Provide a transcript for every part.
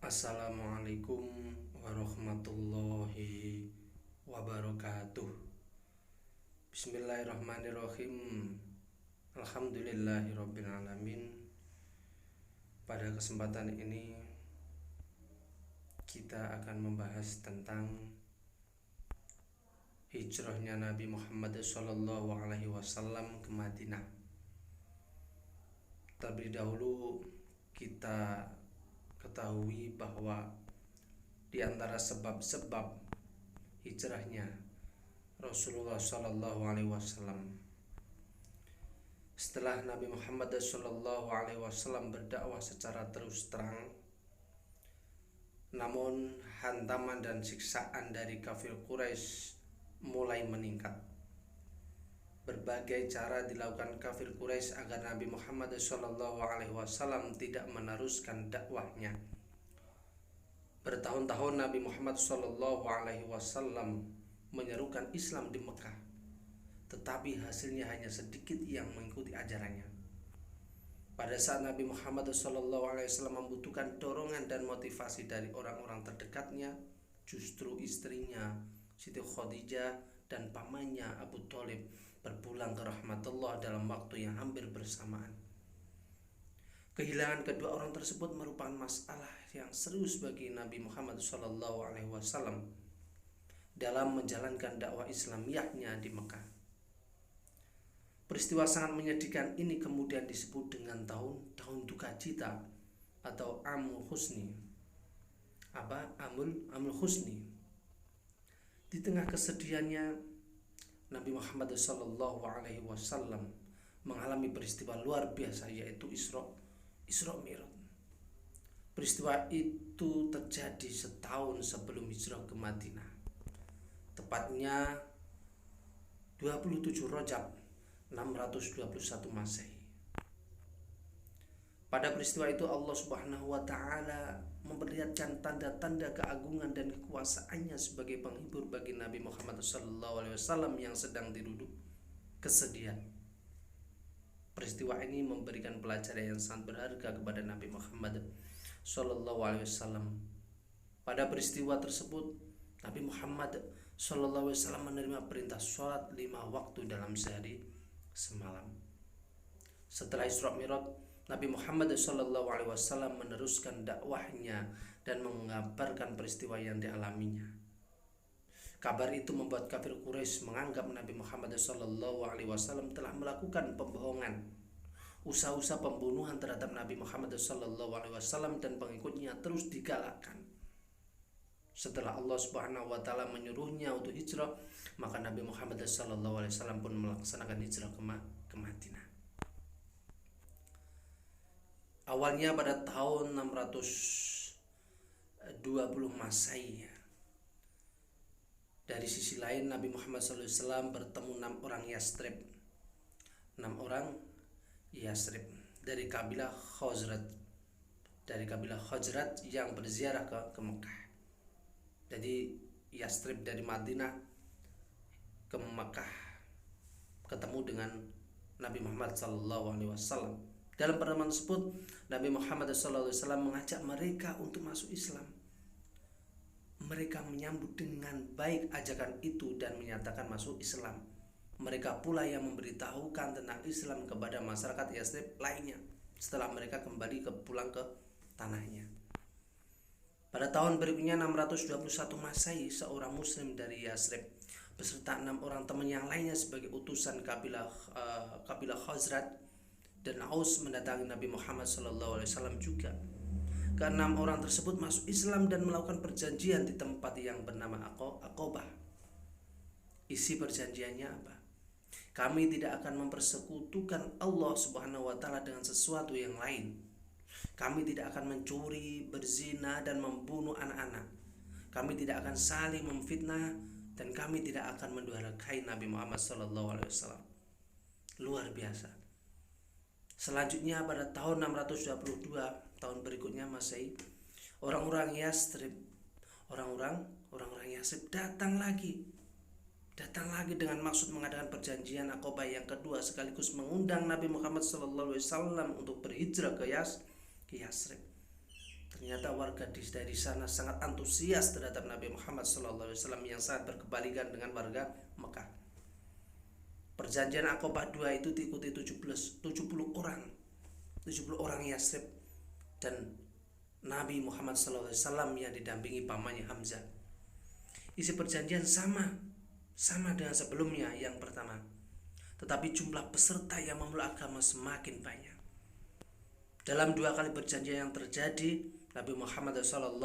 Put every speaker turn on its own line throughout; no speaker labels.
Assalamualaikum warahmatullahi wabarakatuh. Bismillahirrahmanirrahim. Alhamdulillahirabbil alamin. Pada kesempatan ini kita akan membahas tentang hijrahnya Nabi Muhammad SAW ke Madinah. Terlebih dahulu kita ketahui bahwa di antara sebab-sebab hijrahnya Rasulullah SAW, setelah Nabi Muhammad SAW berdakwah secara terus terang, namun hantaman dan siksaan dari kafir Quraisy mulai meningkat. Berbagai cara dilakukan kafir Quraisy agar Nabi Muhammad SAW tidak meneruskan dakwahnya. Bertahun-tahun Nabi Muhammad SAW menyerukan Islam di Mekah, tetapi hasilnya hanya sedikit yang mengikuti ajarannya. Pada saat Nabi Muhammad SAW membutuhkan dorongan dan motivasi dari orang-orang terdekatnya, justru istrinya Siti Khadijah dan pamannya Abu Thalib berpulang ke rahmatullah dalam waktu yang hampir bersamaan. Kehilangan kedua orang tersebut merupakan masalah yang serius bagi Nabi Muhammad SAW dalam menjalankan dakwah Islamiyahnya di Mekah. Peristiwa sangat menyedihkan ini kemudian disebut dengan tahun duka cita atau Amul Husni. Amul Husni. Di tengah kesedihannya, Nabi Muhammad SAW mengalami peristiwa luar biasa, yaitu Isra Mi'raj. Peristiwa itu terjadi setahun sebelum hijrah ke Madinah, tepatnya 27 Rajab 621 Masehi. Pada peristiwa itu Allah Subhanahu wa taala memperlihatkan tanda-tanda keagungan dan kekuasaannya sebagai penghibur bagi Nabi Muhammad SAW yang sedang diruduk kesedihan. Peristiwa ini memberikan pelajaran yang sangat berharga kepada Nabi Muhammad SAW. Pada peristiwa tersebut, Nabi Muhammad SAW menerima perintah sholat 5 waktu dalam sehari semalam. Setelah Isra Mi'raj, Nabi Muhammad SAW meneruskan dakwahnya dan mengabarkan peristiwa yang dialaminya. Kabar itu membuat kafir Quraisy menganggap Nabi Muhammad SAW telah melakukan pembohongan. Usaha-usaha pembunuhan terhadap Nabi Muhammad SAW dan pengikutnya terus digalakkan. Setelah Allah Subhanahu wa taala menyuruhnya untuk hijrah, maka Nabi Muhammad SAW pun melaksanakan hijrah ke Madinah. Awalnya pada tahun 620 Masehi. Dari sisi lain, Nabi Muhammad SAW bertemu 6 orang Yasrib. 6 orang Yasrib dari kabilah Khazraj yang berziarah ke Mekah. Jadi Yasrib dari Madinah ke Mekah ketemu dengan Nabi Muhammad SAW. Dalam pertemuan tersebut, Nabi Muhammad SAW mengajak mereka untuk masuk Islam. Mereka menyambut dengan baik ajakan itu dan menyatakan masuk Islam. Mereka pula yang memberitahukan tentang Islam kepada masyarakat Yasrib lainnya setelah mereka kembali pulang ke tanahnya. Pada tahun berikutnya 621 Masehi, seorang muslim dari Yasrib beserta 6 orang teman yang lainnya sebagai utusan kabilah Khazraj dan Aus mendatangi Nabi Muhammad SAW juga. Ke-6 orang tersebut masuk Islam dan melakukan perjanjian di tempat yang bernama Aqabah. Isi perjanjiannya apa? Kami tidak akan mempersekutukan Allah Subhanahu wa taala dengan sesuatu yang lain. Kami tidak akan mencuri, berzina dan membunuh anak-anak. Kami tidak akan saling memfitnah dan kami tidak akan mendurhakai Nabi Muhammad SAW. Luar biasa. Selanjutnya pada tahun 622 tahun berikutnya Masehi, orang-orang Yasrib datang lagi dengan maksud mengadakan perjanjian Aqabah yang kedua sekaligus mengundang Nabi Muhammad SAW untuk berhijrah ke Yasrib. Ternyata warga dari sana sangat antusias terhadap Nabi Muhammad SAW yang sangat berkebalikan dengan warga Mekah. Perjanjian Aqabah 2 itu diikuti 70 orang. 70 orang Yasrib dan Nabi Muhammad SAW yang didampingi pamannya Hamzah. Isi perjanjian sama dengan sebelumnya yang pertama. Tetapi jumlah peserta yang memeluk agama semakin banyak. Dalam 2 kali perjanjian yang terjadi, Nabi Muhammad SAW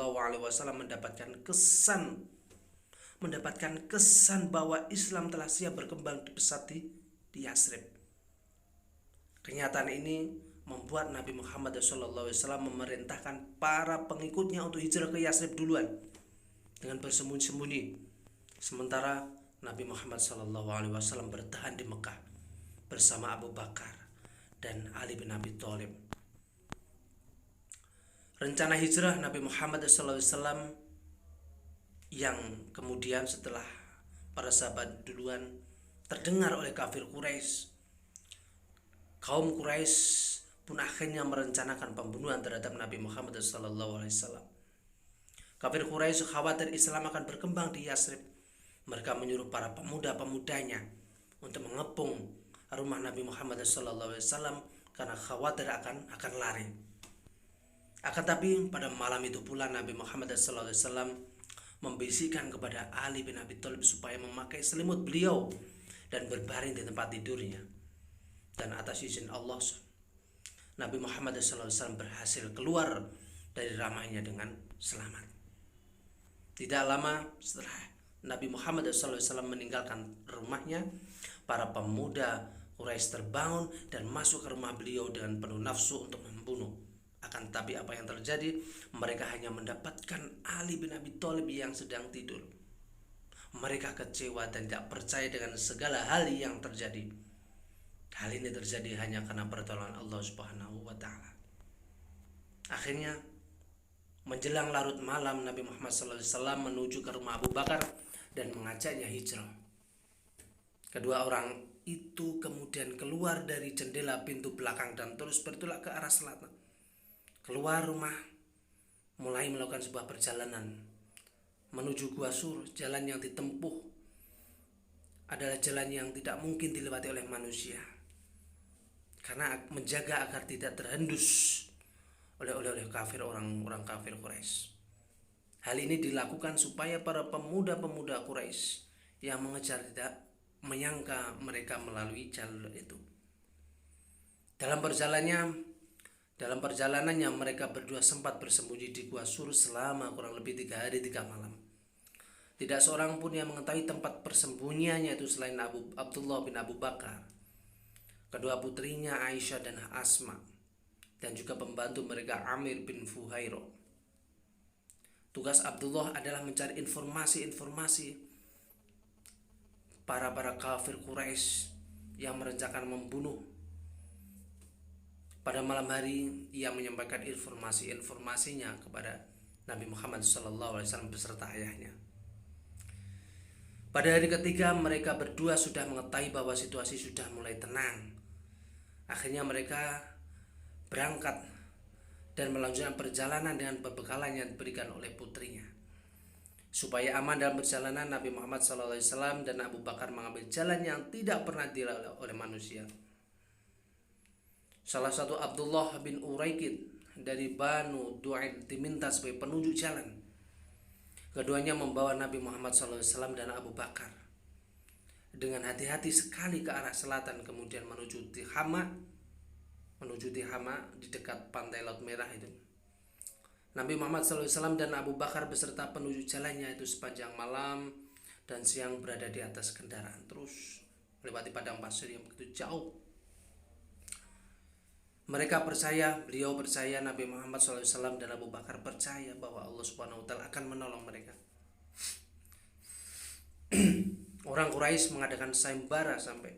mendapatkan kesan bahwa Islam telah siap berkembang pesat di Yasrib. Kenyataan ini membuat Nabi Muhammad SAW memerintahkan para pengikutnya untuk hijrah ke Yasrib duluan dengan bersembunyi-sembunyi. Sementara Nabi Muhammad SAW bertahan di Mekah bersama Abu Bakar dan Ali bin Abi Thalib. Rencana hijrah Nabi Muhammad SAW yang kemudian setelah para sahabat duluan terdengar oleh kafir Quraisy, kaum Quraisy pun akhirnya merencanakan pembunuhan terhadap Nabi Muhammad SAW. Kafir Quraisy khawatir Islam akan berkembang di Yasrib. Mereka menyuruh para pemuda-pemudanya untuk mengepung rumah Nabi Muhammad SAW karena khawatir akan lari. Akan tapi pada malam itu pula Nabi Muhammad SAW membisikkan kepada Ali bin Abi Thalib supaya memakai selimut beliau dan berbaring di tempat tidurnya. Dan atas izin Allah, Nabi Muhammad SAW berhasil keluar dari rumahnya dengan selamat. Tidak lama setelah Nabi Muhammad SAW meninggalkan rumahnya, para pemuda Quraisy terbangun dan masuk ke rumah beliau dengan penuh nafsu untuk membunuh. Akan tetapi apa yang terjadi? Mereka hanya mendapatkan Ali bin Abi Thalib yang sedang tidur. Mereka kecewa dan tidak percaya dengan segala hal yang terjadi. Hal ini terjadi hanya karena pertolongan Allah Subhanahu wa Ta'ala. Akhirnya menjelang larut malam, Nabi Muhammad SAW menuju ke rumah Abu Bakar dan mengajaknya hijrah. Kedua orang itu kemudian keluar dari jendela pintu belakang dan terus bertolak ke arah selatan. Keluar rumah, mulai melakukan sebuah perjalanan menuju Gua Sur. Jalan yang ditempuh adalah jalan yang tidak mungkin dilewati oleh manusia, karena menjaga agar tidak terhendus oleh kafir, orang kafir Quraisy. Hal ini dilakukan supaya para pemuda-pemuda Quraisy yang mengejar tidak menyangka mereka melalui jalur itu. Dalam perjalanannya mereka berdua sempat bersembunyi di Gua Sur selama kurang lebih 3 hari 3 malam. Tidak seorang pun yang mengetahui tempat persembunyiannya itu selain Abdullah bin Abu Bakar, kedua putrinya Aisyah dan Asma, dan juga pembantu mereka Amir bin Fuhairo. Tugas Abdullah adalah mencari informasi para kafir Quraisy yang merencanakan membunuh. Pada malam hari ia menyampaikan informasinya kepada Nabi Muhammad SAW beserta ayahnya. Pada hari ketiga mereka berdua sudah mengetahui bahwa situasi sudah mulai tenang. Akhirnya mereka berangkat dan melanjutkan perjalanan dengan perbekalan yang diberikan oleh putrinya. Supaya aman dalam perjalanan, Nabi Muhammad SAW dan Abu Bakar mengambil jalan yang tidak pernah dilalui oleh manusia. Salah satu Abdullah bin Uraikid dari Banu Du'aid diminta sebagai penunjuk jalan. Keduanya membawa Nabi Muhammad SAW dan Abu Bakar dengan hati-hati sekali ke arah selatan, kemudian menuju Tihama di dekat pantai Laut Merah itu. Nabi Muhammad SAW dan Abu Bakar beserta penunjuk jalannya itu sepanjang malam dan siang berada di atas kendaraan, terus melewati padang pasir yang begitu jauh. Beliau percaya, Nabi Muhammad SAW dan Abu Bakar percaya bahwa Allah Subhanahu wa Ta'ala akan menolong mereka. Orang Quraisy mengadakan sayembara sampai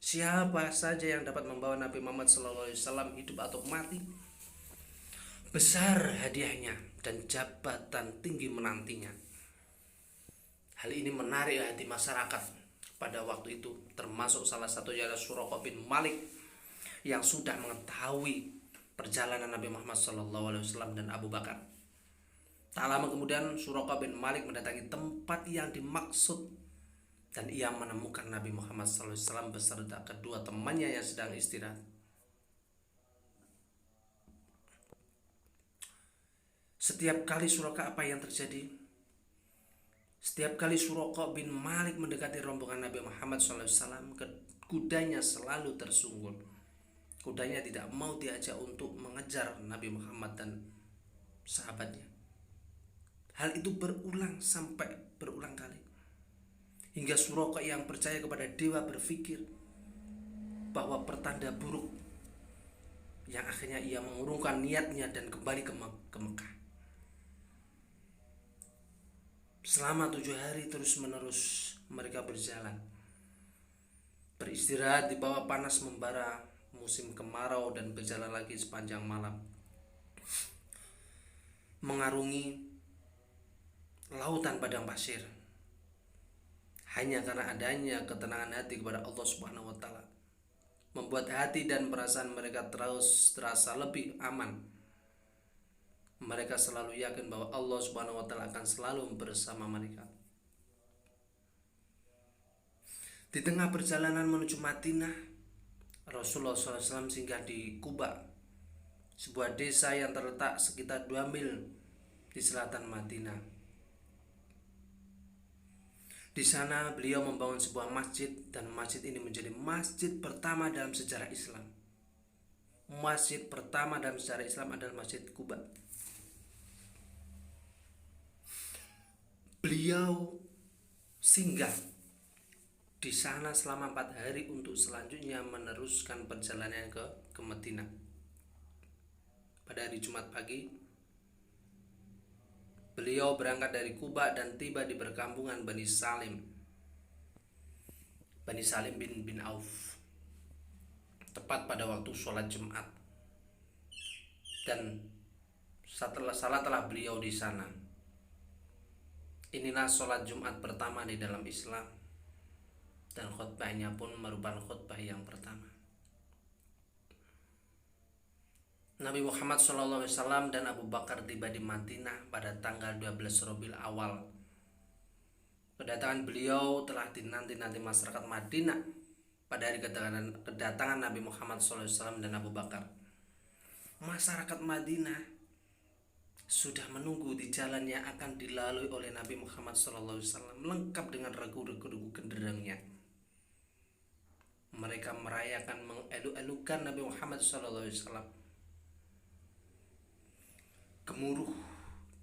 siapa saja yang dapat membawa Nabi Muhammad SAW hidup atau mati, besar hadiahnya dan jabatan tinggi menantinya. Hal ini menarik hati masyarakat pada waktu itu, termasuk salah satunya adalah Suraqah bin Malik yang sudah mengetahui perjalanan Nabi Muhammad SAW dan Abu Bakar. Tak lama kemudian Suraqah bin Malik mendatangi tempat yang dimaksud dan ia menemukan Nabi Muhammad SAW beserta kedua temannya yang sedang istirahat. Setiap kali Suraqah, apa yang terjadi? Setiap kali Suraqah bin Malik mendekati rombongan Nabi Muhammad SAW, kudanya selalu tersunggul. Kudanya tidak mau diajak untuk mengejar Nabi Muhammad dan sahabatnya. Hal itu berulang kali. Hingga Suraqah yang percaya kepada dewa berpikir bahwa pertanda buruk, yang akhirnya ia mengurungkan niatnya dan kembali ke Mekah. Selama 7 hari terus menerus mereka berjalan, beristirahat di bawah panas membara musim kemarau dan berjalan lagi sepanjang malam, mengarungi lautan padang pasir, hanya karena adanya ketenangan hati kepada Allah Subhanahu wa taala, membuat hati dan perasaan mereka terus terasa lebih aman. Mereka selalu yakin bahwa Allah Subhanahu wa taala akan selalu bersama mereka. Di tengah perjalanan menuju Madinah, Rasulullah SAW singgah di Quba, sebuah desa yang terletak sekitar 2 mil di selatan Madinah. Di sana beliau membangun sebuah masjid, dan masjid ini menjadi masjid pertama dalam sejarah Islam. Masjid pertama dalam sejarah Islam adalah Masjid Quba. Beliau singgah di sana selama 4 hari untuk selanjutnya meneruskan perjalanan ke Madinah. Pada hari Jumat pagi, beliau berangkat dari Quba dan tiba di perkampungan Bani Salim bin Auf, tepat pada waktu sholat Jumat. Dan setelah beliau di sana, inilah sholat Jumat pertama di dalam Islam, dan khutbahnya pun merupakan khutbah yang pertama. Nabi Muhammad SAW dan Abu Bakar tiba di Madinah pada tanggal 12 Rabiul Awal. Kedatangan beliau telah dinanti-nanti masyarakat Madinah pada hari kedatangan Nabi Muhammad SAW dan Abu Bakar. Masyarakat Madinah sudah menunggu di jalan yang akan dilalui oleh Nabi Muhammad SAW, lengkap dengan regu-regu genderangnya. Mereka merayakan, mengelu-elukan Nabi Muhammad SAW. Gemuruh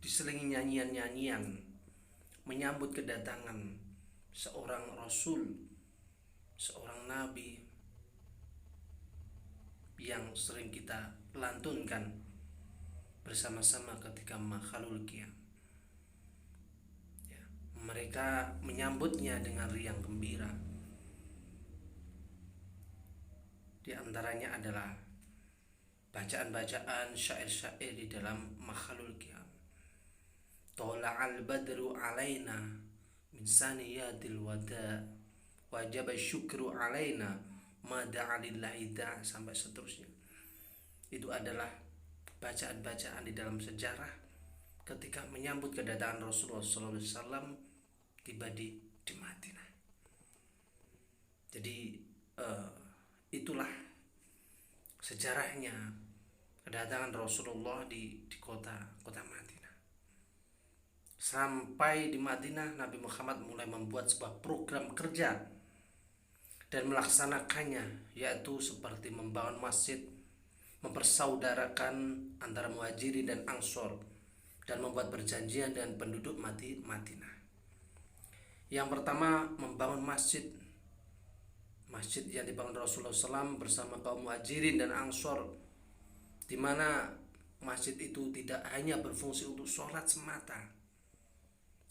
diselingi nyanyian-nyanyian menyambut kedatangan seorang Rasul, seorang Nabi yang sering kita lantunkan bersama-sama ketika makhlul qiyam. Mereka menyambutnya dengan riang gembira. Di antaranya adalah bacaan-bacaan syair-syair di dalam makhlul qiyam. Tola'al badru alaina min saniyatil wada, wajib syukru alaina ma da'alillahi da', sampai seterusnya. Itu adalah bacaan-bacaan di dalam sejarah ketika menyambut kedatangan Rasulullah SAW tiba di Madinah. Jadi itulah sejarahnya kedatangan Rasulullah di kota Madinah. Sampai di Madinah, Nabi Muhammad mulai membuat sebuah program kerja dan melaksanakannya, yaitu seperti membangun masjid, mempersaudarakan antara Muhajirin dan Ansor, dan membuat perjanjian dengan penduduk Madinah. Yang pertama, membangun masjid yang dibangun Rasulullah SAW bersama kaum Muhajirin dan Ansor, di mana masjid itu tidak hanya berfungsi untuk sholat semata,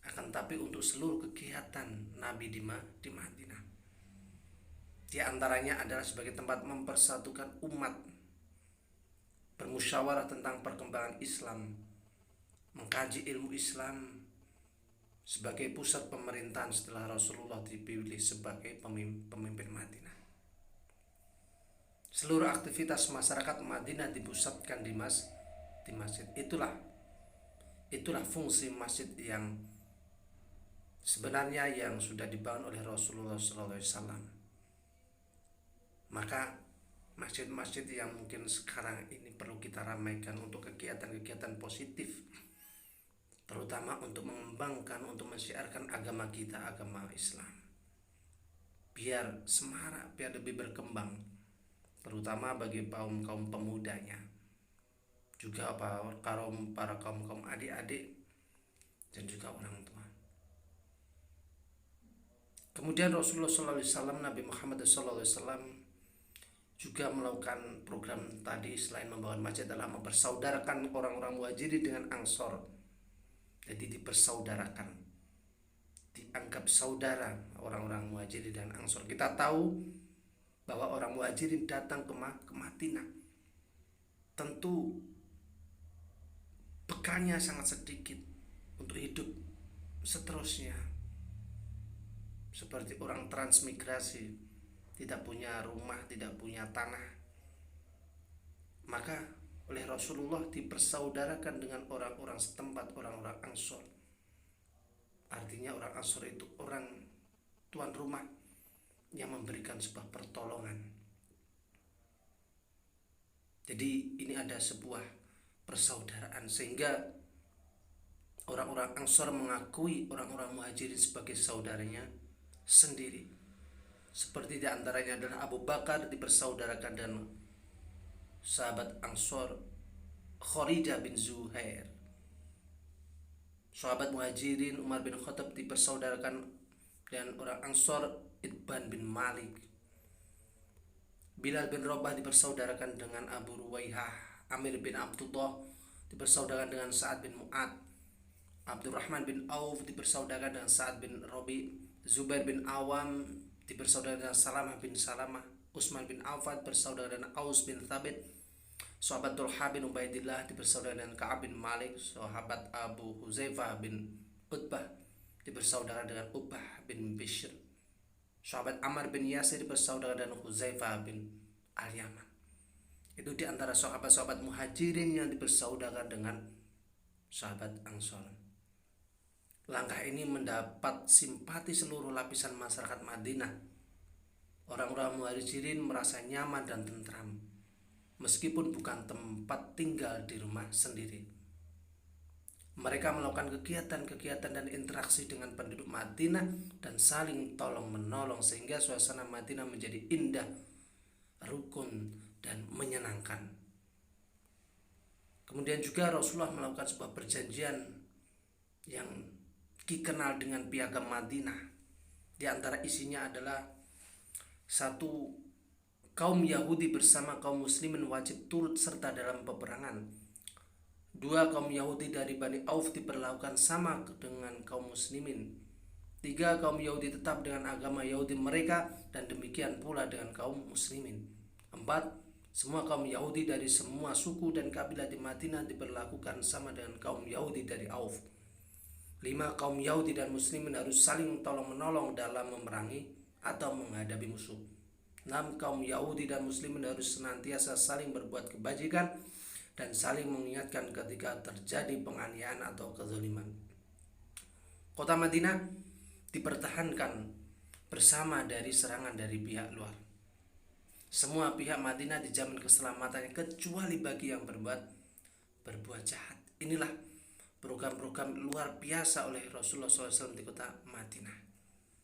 akan tapi untuk seluruh kegiatan Nabi di Madinah. Di antaranya adalah sebagai tempat mempersatukan umat, bermusyawarah tentang perkembangan Islam, mengkaji ilmu Islam, sebagai pusat pemerintahan setelah Rasulullah dipilih sebagai pemimpin Madinah. Seluruh aktivitas masyarakat Madinah dipusatkan di masjid. Itulah fungsi masjid yang sebenarnya yang sudah dibangun oleh Rasulullah SAW. Maka masjid-masjid yang mungkin sekarang ini perlu kita ramaikan untuk kegiatan-kegiatan positif, terutama untuk mengembangkan, untuk mensiarkan agama kita, agama Islam, biar semarak, biar lebih berkembang, terutama bagi kaum pemudanya, juga para kaum adik-adik dan juga orang tua. Kemudian Rasulullah SAW, Nabi Muhammad SAW juga melakukan program tadi. Selain membangun masjid adalah mempersaudarakan orang-orang Muhajirin dengan Ansor. Jadi dipersaudarakan, dianggap saudara orang-orang Muhajirin dan Ansor. Kita tahu bahwa orang Muhajirin datang ke Madinah, tentu bekalnya sangat sedikit untuk hidup seterusnya, seperti orang transmigrasi, tidak punya rumah, tidak punya tanah. Maka oleh Rasulullah dipersaudarakan dengan orang-orang setempat, orang-orang Ansor. Artinya orang Ansor itu orang tuan rumah yang memberikan sebuah pertolongan. Jadi ini ada sebuah persaudaraan, sehingga orang-orang Ansor mengakui orang-orang Muhajirin sebagai saudaranya sendiri. Seperti diantaranya adalah Abu Bakar dipersaudarakan dengan sahabat Ansor Kharijah bin Zuhair. Sahabat Muhajirin Umar bin Khattab dipersaudarakan dengan orang Ansor Itban bin Malik. Bilal bin Rabah dipersaudarakan dengan Abu Ruwaihah. Amir bin Abdullah dipersaudarakan dengan Sa'ad bin Mu'ad. Abdurrahman bin Auf dipersaudarakan dengan Sa'ad bin Rabi. Zubair bin Awam dipersaudarakan dengan Salamah bin Salamah. Utsman bin Affan bersaudara dengan Aus bin Thabit. Sahabat Talha bin Ubaidillah dipersaudarakan dengan Ka'ab bin Malik. Sahabat Abu Huzaifah bin Utbah dipersaudarakan dengan Ubah bin Bishr. Sahabat Ammar bin Yasir dipersaudarakan dengan Huzaifah bin Al-Yaman. Itu diantara sahabat-sahabat Muhajirin yang dipersaudarakan dengan sahabat Ansor. Langkah ini mendapat simpati seluruh lapisan masyarakat Madinah. Orang-orang Muhajirin merasa nyaman dan tentram, meskipun bukan tempat tinggal di rumah sendiri. Mereka melakukan kegiatan-kegiatan dan interaksi dengan penduduk Madinah dan saling tolong-menolong, sehingga suasana Madinah menjadi indah, rukun, dan menyenangkan. Kemudian juga Rasulullah melakukan sebuah perjanjian yang dikenal dengan Piagam Madinah. Di antara isinya adalah: satu, kaum Yahudi bersama kaum Muslimin wajib turut serta dalam peperangan. Dua, kaum Yahudi dari Bani Auf diperlakukan sama dengan kaum Muslimin. Tiga, kaum Yahudi tetap dengan agama Yahudi mereka, dan demikian pula dengan kaum Muslimin. Empat, semua kaum Yahudi dari semua suku dan kabilah di Madinah diperlakukan sama dengan kaum Yahudi dari Auf. Lima, kaum Yahudi dan Muslimin harus saling tolong-menolong dalam memerangi atau menghadapi musuh. 6, kaum Yahudi dan Muslimin harus senantiasa saling berbuat kebajikan dan saling mengingatkan ketika terjadi penganiayaan atau kezaliman. Kota Madinah dipertahankan bersama dari serangan dari pihak luar. Semua pihak Madinah dijamin keselamatannya kecuali bagi yang berbuat jahat. Inilah program-program luar biasa oleh Rasulullah SAW di kota Madinah.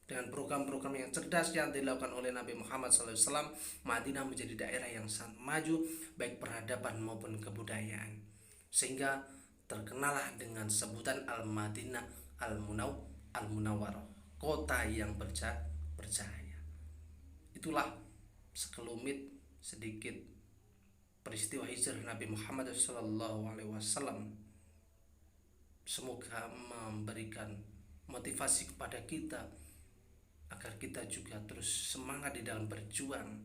Dengan program-program yang cerdas yang dilakukan oleh Nabi Muhammad SAW, Madinah menjadi daerah yang sangat maju baik peradaban maupun kebudayaan, sehingga terkenalah dengan sebutan Al-Madinah Al-Munawwarah, kota yang bercahaya. Itulah sekelumit sedikit peristiwa hijrah Nabi Muhammad SAW. Semoga memberikan motivasi kepada kita agar kita juga terus semangat di dalam berjuang,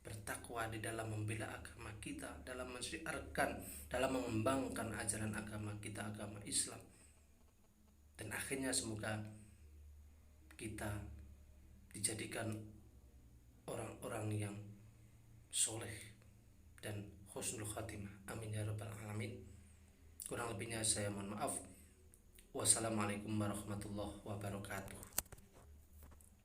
bertakwa di dalam membela agama kita, dalam mensiarkan, dalam mengembangkan ajaran agama kita, agama Islam. Dan akhirnya semoga kita dijadikan orang-orang yang soleh dan husnul khatimah. Amin ya rabbal alamin. Kurang lebihnya saya mohon maaf. Wassalamualaikum warahmatullahi wabarakatuh.